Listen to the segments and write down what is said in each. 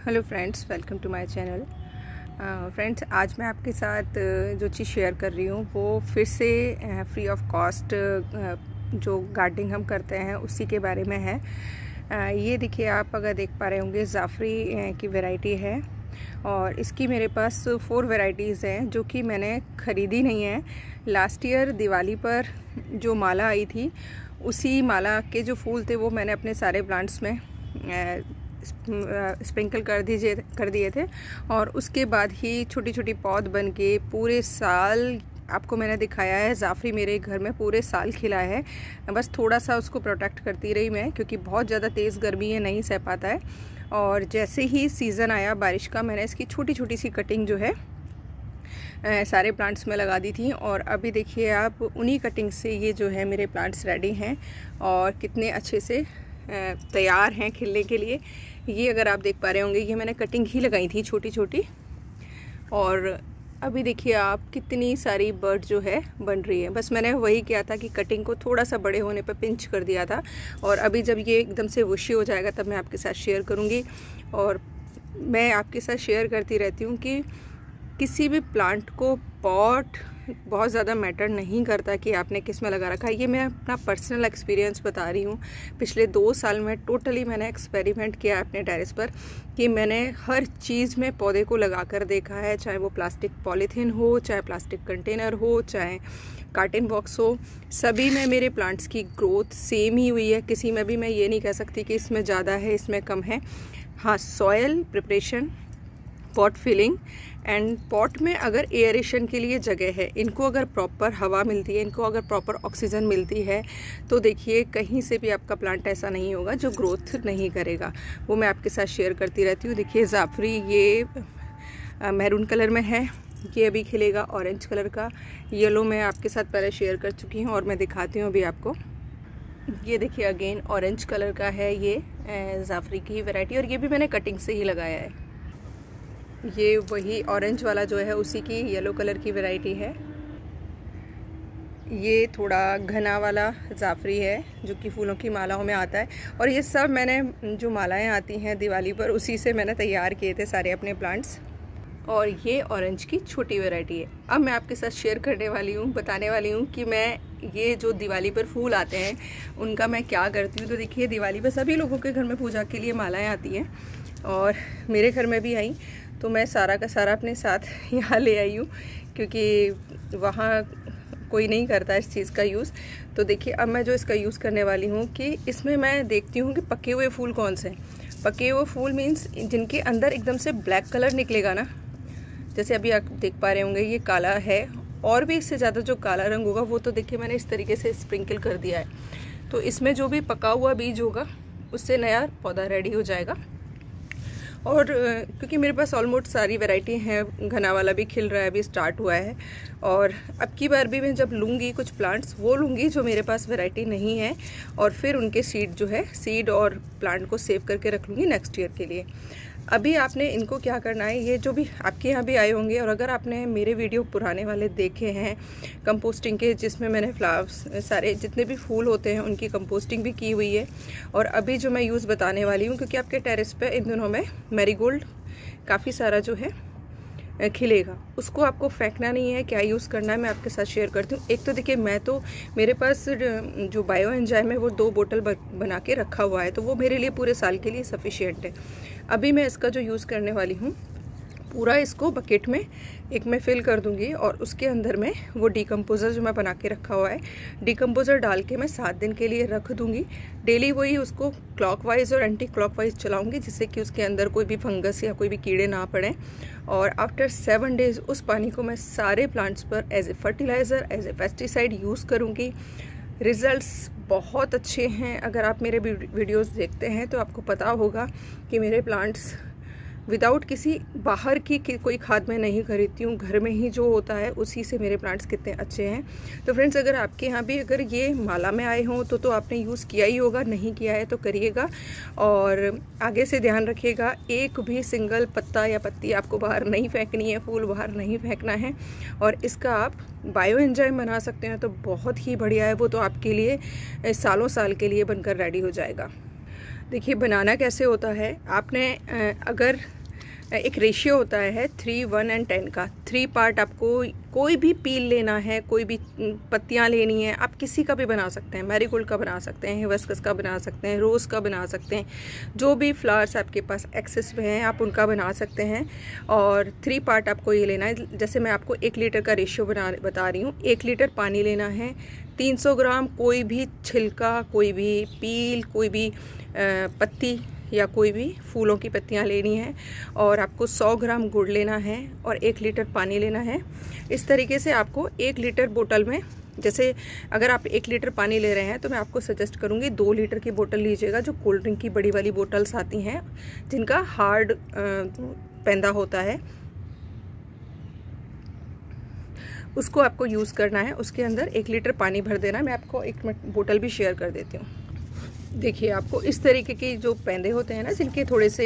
Hello friends, welcome to my channel. Friends, आज मैं आपके साथ जो चीज़ शेयर कर रही हूँ वो फिर से फ्री ऑफ कॉस्ट जो गार्डनिंग हम करते हैं उसी के बारे में है। ये देखिए, आप अगर देख पा रहे होंगे जाफरी की वैरायटी है और इसकी मेरे पास 4 वैरायटीज़ हैं जो कि मैंने ख़रीदी नहीं है। लास्ट ईयर दिवाली पर जो माला आई थी उसी माला के जो फूल थे वो मैंने अपने सारे प्लांट्स में स्प्रिंकल कर दिए थे और उसके बाद ही छोटी छोटी पौध बन के पूरे साल आपको मैंने दिखाया है। जाफरी मेरे घर में पूरे साल खिला है, बस थोड़ा सा उसको प्रोटेक्ट करती रही मैं, क्योंकि बहुत ज़्यादा तेज़ गर्मी है, नहीं सह पाता है। और जैसे ही सीज़न आया बारिश का, मैंने इसकी छोटी छोटी सी कटिंग जो है सारे प्लांट्स में लगा दी थी। और अभी देखिए आप, उन्हीं कटिंग से ये जो है मेरे प्लांट्स रेडी हैं और कितने अच्छे से तैयार हैं खिलने के लिए। ये अगर आप देख पा रहे होंगे, ये मैंने कटिंग ही लगाई थी छोटी छोटी। और अभी देखिए आप, कितनी सारी बर्ड जो है बन रही है। बस मैंने वही किया था कि कटिंग को थोड़ा सा बड़े होने पर पिंच कर दिया था। और अभी जब ये एकदम से वुशी हो जाएगा तब मैं आपके साथ शेयर करूँगी। और मैं आपके साथ शेयर करती रहती हूँ कि किसी भी प्लांट को पॉट बहुत ज़्यादा मैटर नहीं करता कि आपने किस में लगा रखा है। ये मैं अपना पर्सनल एक्सपीरियंस बता रही हूँ। पिछले 2 साल में टोटली मैंने एक्सपेरिमेंट किया है अपने टेरेस पर कि मैंने हर चीज़ में पौधे को लगा कर देखा है, चाहे वो प्लास्टिक पॉलीथीन हो, चाहे प्लास्टिक कंटेनर हो, चाहे कार्टन बॉक्स हो। सभी में मेरे प्लांट्स की ग्रोथ सेम ही हुई है। किसी में भी मैं ये नहीं कह सकती कि इसमें ज़्यादा है, इसमें कम है। हाँ, soil preparation, pot filling and pot में अगर एयरेशन के लिए जगह है, इनको अगर प्रॉपर हवा मिलती है, इनको अगर प्रॉपर ऑक्सीजन मिलती है, तो देखिए कहीं से भी आपका प्लांट ऐसा नहीं होगा जो ग्रोथ नहीं करेगा। वो मैं आपके साथ शेयर करती रहती हूँ। देखिए जाफरी ये मैरून कलर में है, ये अभी खिलेगा ऑरेंज कलर का। येलो मैं आपके साथ पहले शेयर कर चुकी हूँ और मैं दिखाती हूँ अभी आपको। ये देखिए अगेन ऑरेंज कलर का है ये जाफरी की वैरायटी, और ये भी मैंने कटिंग से ही लगाया है। ये वही ऑरेंज वाला जो है उसी की येलो कलर की वैरायटी है। ये थोड़ा घना वाला जाफरी है जो कि फूलों की मालाओं में आता है। और ये सब मैंने जो मालाएं आती हैं दिवाली पर, उसी से मैंने तैयार किए थे सारे अपने प्लांट्स। और ये ऑरेंज की छोटी वैरायटी है। अब मैं आपके साथ शेयर करने वाली हूँ, बताने वाली हूँ कि मैं ये जो दिवाली पर फूल आते हैं उनका मैं क्या करती हूँ। तो देखिए, दिवाली पर सभी लोगों के घर में पूजा के लिए मालाएँ आती हैं और मेरे घर में भी आई, तो मैं सारा का सारा अपने साथ यहाँ ले आई हूँ, क्योंकि वहाँ कोई नहीं करता इस चीज़ का यूज़। तो देखिए अब मैं जो इसका यूज़ करने वाली हूँ कि इसमें मैं देखती हूँ कि पके हुए फूल कौन से हैं। पके हुए फूल मीन्स जिनके अंदर एकदम से ब्लैक कलर निकलेगा ना, जैसे अभी आप देख पा रहे होंगे ये काला है, और भी इससे ज़्यादा जो काला रंग होगा वो तो देखिए मैंने इस तरीके से स्प्रिंकल कर दिया है। तो इसमें जो भी पका हुआ बीज होगा उससे नया पौधा रेडी हो जाएगा। और क्योंकि मेरे पास ऑलमोस्ट सारी वैरायटी हैं, घना वाला भी खिल रहा है, अभी स्टार्ट हुआ है। और अब की बार भी मैं जब लूँगी कुछ प्लांट्स, वो लूँगी जो मेरे पास वैरायटी नहीं है, और फिर उनके सीड जो है, सीड और प्लांट को सेव करके रख लूँगी नेक्स्ट ईयर के लिए। अभी आपने इनको क्या करना है, ये जो भी आपके यहाँ भी आए होंगे, और अगर आपने मेरे वीडियो पुराने वाले देखे हैं कंपोस्टिंग के, जिसमें मैंने फ्लावर्स सारे जितने भी फूल होते हैं उनकी कंपोस्टिंग भी की हुई है। और अभी जो मैं यूज़ बताने वाली हूँ, क्योंकि आपके टेरेस पे इन दिनों में मैरीगोल्ड काफ़ी सारा जो है खिलेगा, उसको आपको फेंकना नहीं है। क्या यूज़ करना है मैं आपके साथ शेयर करती हूँ। एक तो देखिए, मैं तो मेरे पास जो बायो एंजाइम है वो 2 बोतल बना के रखा हुआ है, तो वो मेरे लिए पूरे साल के लिए सफिशिएंट है। अभी मैं इसका जो यूज़ करने वाली हूँ, पूरा इसको बकेट में एक में फिल कर दूंगी और उसके अंदर में वो डिकम्पोज़र जो मैं बना के रखा हुआ है, डिकम्पोज़र डाल के मैं 7 दिन के लिए रख दूंगी। डेली वही उसको क्लॉकवाइज और एंटी क्लॉकवाइज चलाऊंगी, जिससे कि उसके अंदर कोई भी फंगस या कोई भी कीड़े ना पड़ें। और आफ्टर 7 डेज़ उस पानी को मैं सारे प्लांट्स पर as a fertiliser, as a pesticide use करूँगी। रिज़ल्ट्स बहुत अच्छे हैं। अगर आप मेरे वीडियोस देखते हैं तो आपको पता होगा कि मेरे प्लांट्स विदाउट किसी बाहर की कोई खाद मैं नहीं खरीदती हूँ, घर में ही जो होता है उसी से मेरे प्लांट्स कितने अच्छे हैं। तो फ्रेंड्स, अगर आपके यहाँ भी अगर ये माला में आए हों तो आपने यूज़ किया ही होगा, नहीं किया है तो करिएगा। और आगे से ध्यान रखिएगा, एक भी सिंगल पत्ता या पत्ती आपको बाहर नहीं फेंकनी है, फूल बाहर नहीं फेंकना है। और इसका आप बायो एंजाइम बना सकते हैं तो बहुत ही बढ़िया है, वो तो आपके लिए सालों साल के लिए बनकर रेडी हो जाएगा। देखिए बनाना कैसे होता है, आपने अगर एक रेशियो होता है 3, 1 एंड 10 का। 3 पार्ट आपको कोई भी पील लेना है, कोई भी पत्तियां लेनी है, आप किसी का भी बना सकते हैं। मैरीगोल्ड का बना सकते हैं, हिबिस्कस का बना सकते हैं, रोज़ का बना सकते हैं, जो भी फ्लावर्स आपके पास एक्सेस में हैं आप उनका बना सकते हैं। और 3 पार्ट आपको ये लेना है। जैसे मैं आपको 1 लीटर का रेशियो बता रही हूँ। 1 लीटर पानी लेना है, 300 ग्राम कोई भी छिलका, कोई भी पील, कोई भी पत्ती या कोई भी फूलों की पत्तियां लेनी है, और आपको 100 ग्राम गुड़ लेना है और 1 लीटर पानी लेना है। इस तरीके से आपको 1 लीटर बोतल में, जैसे अगर आप 1 लीटर पानी ले रहे हैं तो मैं आपको सजेस्ट करूंगी 2 लीटर की बोतल लीजिएगा, जो कोल्ड ड्रिंक की बड़ी वाली बोतल्स आती हैं जिनका हार्ड पैंदा होता है, उसको आपको यूज़ करना है। उसके अंदर 1 लीटर पानी भर देना है। मैं आपको एक बोतल भी शेयर कर देती हूँ। देखिए, आपको इस तरीके के जो पैंदे होते हैं ना, जिनके थोड़े से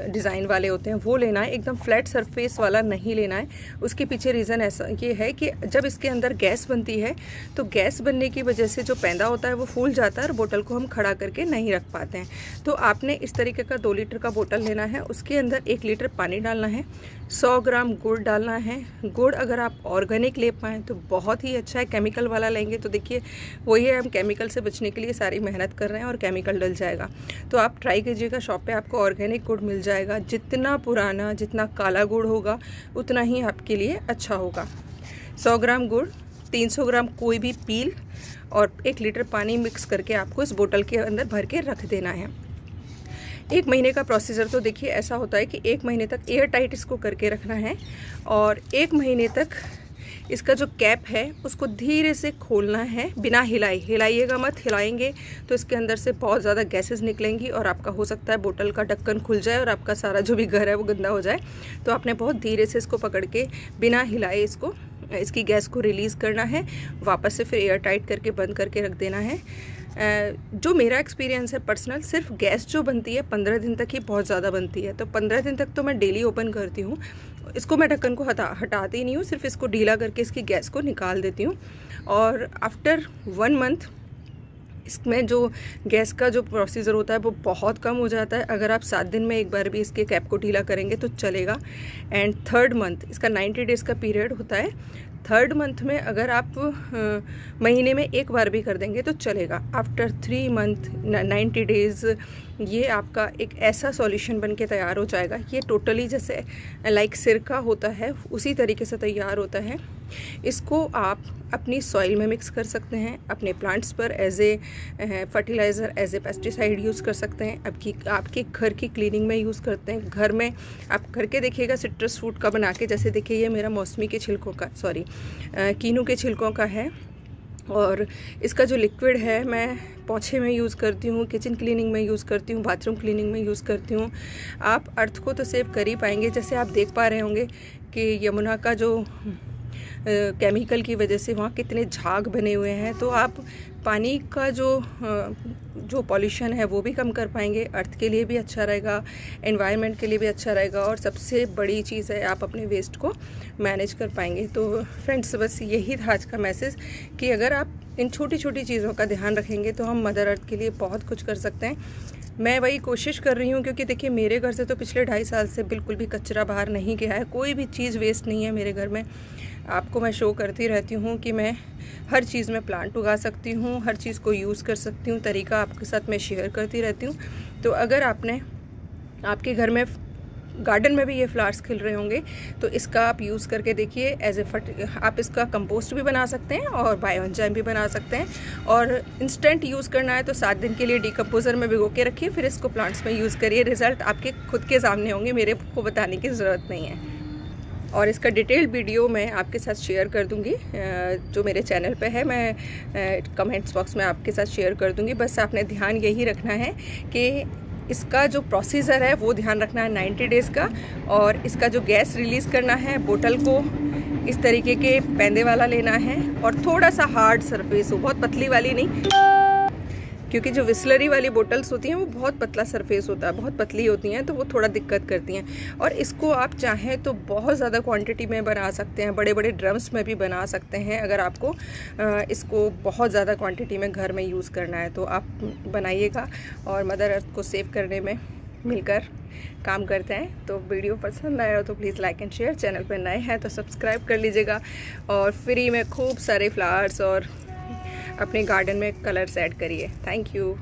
डिज़ाइन वाले होते हैं, वो लेना है। एकदम फ्लैट सरफेस वाला नहीं लेना है। उसके पीछे रीज़न ऐसा ये है कि जब इसके अंदर गैस बनती है तो गैस बनने की वजह से जो पैंदा होता है वो फूल जाता है और बोतल को हम खड़ा करके नहीं रख पाते हैं। तो आपने इस तरीके का 2 लीटर का बोतल लेना है। उसके अंदर 1 लीटर पानी डालना है, 100 ग्राम गुड़ डालना है। गुड़ अगर आप ऑर्गेनिक ले पाएँ तो बहुत ही अच्छा है। केमिकल वाला लेंगे तो देखिए वही है, हम केमिकल से बचने के लिए सारी मेहनत कर रहे हैं और केमिकल डल जाएगा। तो आप ट्राई कीजिएगा, शॉप पे आपको ऑर्गेनिक गुड़ मिल जाएगा। जितना पुराना, जितना काला गुड़ होगा उतना ही आपके लिए अच्छा होगा। 100 ग्राम गुड़, 300 ग्राम कोई भी पील और 1 लीटर पानी मिक्स करके आपको इस बोतल के अंदर भर के रख देना है। 1 महीने का प्रोसीजर तो देखिए ऐसा होता है कि 1 महीने तक एयर टाइट इसको करके रखना है, और 1 महीने तक इसका जो कैप है उसको धीरे से खोलना है, बिना हिलाइएगा मत। हिलाएंगे तो इसके अंदर से बहुत ज़्यादा गैसेस निकलेंगी और आपका हो सकता है बोतल का ढक्कन खुल जाए और आपका सारा जो भी घर है वो गंदा हो जाए। तो आपने बहुत धीरे से इसको पकड़ के बिना हिलाए इसकी गैस को रिलीज़ करना है। वापस से फिर एयर टाइट करके बंद करके रख देना है। जो मेरा एक्सपीरियंस है पर्सनल, सिर्फ गैस जो बनती है 15 दिन तक ही बहुत ज़्यादा बनती है। तो 15 दिन तक तो मैं डेली ओपन करती हूँ। इसको मैं ढक्कन को हटाती नहीं हूँ, सिर्फ इसको ढीला करके इसकी गैस को निकाल देती हूँ। और आफ्टर 1 मंथ इसमें जो गैस का जो प्रोसीजर होता है वो बहुत कम हो जाता है। अगर आप 7 दिन में एक बार भी इसके कैप को ढीला करेंगे तो चलेगा। एंड 3rd मंथ, इसका 90 डेज़ का पीरियड होता है। 3rd मंथ में अगर आप महीने में एक बार भी कर देंगे तो चलेगा। आफ्टर 3 मंथ 90 डेज़ ये आपका एक ऐसा सॉल्यूशन बन के तैयार हो जाएगा। ये टोटली जैसे लाइक सिरका होता है उसी तरीके से तैयार होता है। इसको आप अपनी सॉइल में मिक्स कर सकते हैं, अपने प्लांट्स पर as a fertiliser, as a pesticide use कर सकते हैं। आपके घर की क्लीनिंग में यूज़ करते हैं। घर में आप करके देखिएगा सिट्रस फ्रूट का बना के। जैसे देखिए ये मेरा मौसमी के छिलकों का, कीनू के छिलकों का है, और इसका जो लिक्विड है मैं पोछे में यूज़ करती हूँ, किचन क्लीनिंग में यूज़ करती हूँ, बाथरूम क्लीनिंग में यूज़ करती हूँ। आप अर्थ को तो सेव कर ही पाएंगे। जैसे आप देख पा रहे होंगे कि यमुना का जो केमिकल की वजह से वहाँ कितने झाग बने हुए हैं। तो आप पानी का जो पॉल्यूशन है वो भी कम कर पाएंगे। अर्थ के लिए भी अच्छा रहेगा, एनवायरनमेंट के लिए भी अच्छा रहेगा, और सबसे बड़ी चीज़ है आप अपने वेस्ट को मैनेज कर पाएंगे। तो फ्रेंड्स, बस यही था आज का मैसेज कि अगर आप इन छोटी छोटी चीज़ों का ध्यान रखेंगे तो हम मदर अर्थ के लिए बहुत कुछ कर सकते हैं। मैं वही कोशिश कर रही हूँ, क्योंकि देखिए मेरे घर से तो पिछले 2.5 साल से बिल्कुल भी कचरा बाहर नहीं गया है। कोई भी चीज़ वेस्ट नहीं है मेरे घर में। आपको मैं शो करती रहती हूँ कि मैं हर चीज़ में प्लांट उगा सकती हूँ, हर चीज़ को यूज़ कर सकती हूँ। तरीका आपके साथ मैं शेयर करती रहती हूँ। तो अगर आपके घर में गार्डन में भी ये फ्लावर्स खिल रहे होंगे तो इसका आप यूज़ करके देखिए। आप इसका कंपोस्ट भी बना सकते हैं और बायो एंजाइम भी बना सकते हैं। और इंस्टेंट यूज़ करना है तो 7 दिन के लिए डिकम्पोज़र में भिगो के रखिए, फिर इसको प्लांट्स में यूज़ करिए। रिज़ल्ट आपके खुद के सामने होंगे, मेरे को बताने की ज़रूरत नहीं है। और इसका डिटेल्ड वीडियो मैं आपके साथ शेयर कर दूंगी, जो मेरे चैनल पे है। मैं कमेंट्स बॉक्स में आपके साथ शेयर कर दूंगी। बस आपने ध्यान यही रखना है कि इसका जो प्रोसीजर है वो ध्यान रखना है 90 डेज़ का। और इसका जो गैस रिलीज़ करना है, बोतल को इस तरीके के पैंदे वाला लेना है, और थोड़ा सा हार्ड सरफेस हो, बहुत पतली वाली नहीं, क्योंकि जो विस्लरी वाली बोटल्स होती हैं वो बहुत पतला सरफेस होता है, बहुत पतली होती हैं, तो वो थोड़ा दिक्कत करती हैं। और इसको आप चाहें तो बहुत ज़्यादा क्वांटिटी में बना सकते हैं, बड़े बड़े ड्रम्स में भी बना सकते हैं। अगर आपको इसको बहुत ज़्यादा क्वांटिटी में घर में यूज़ करना है तो आप बनाइएगा और मदर अर्थ को सेव करने में मिलकर काम करते हैं। तो वीडियो पसंद आया हो तो please like and share, channel पर नए हैं तो सब्सक्राइब कर लीजिएगा और फ्री में खूब सारे फ्लावर्स और अपने गार्डन में कलर्स ऐड करिए। Thank you.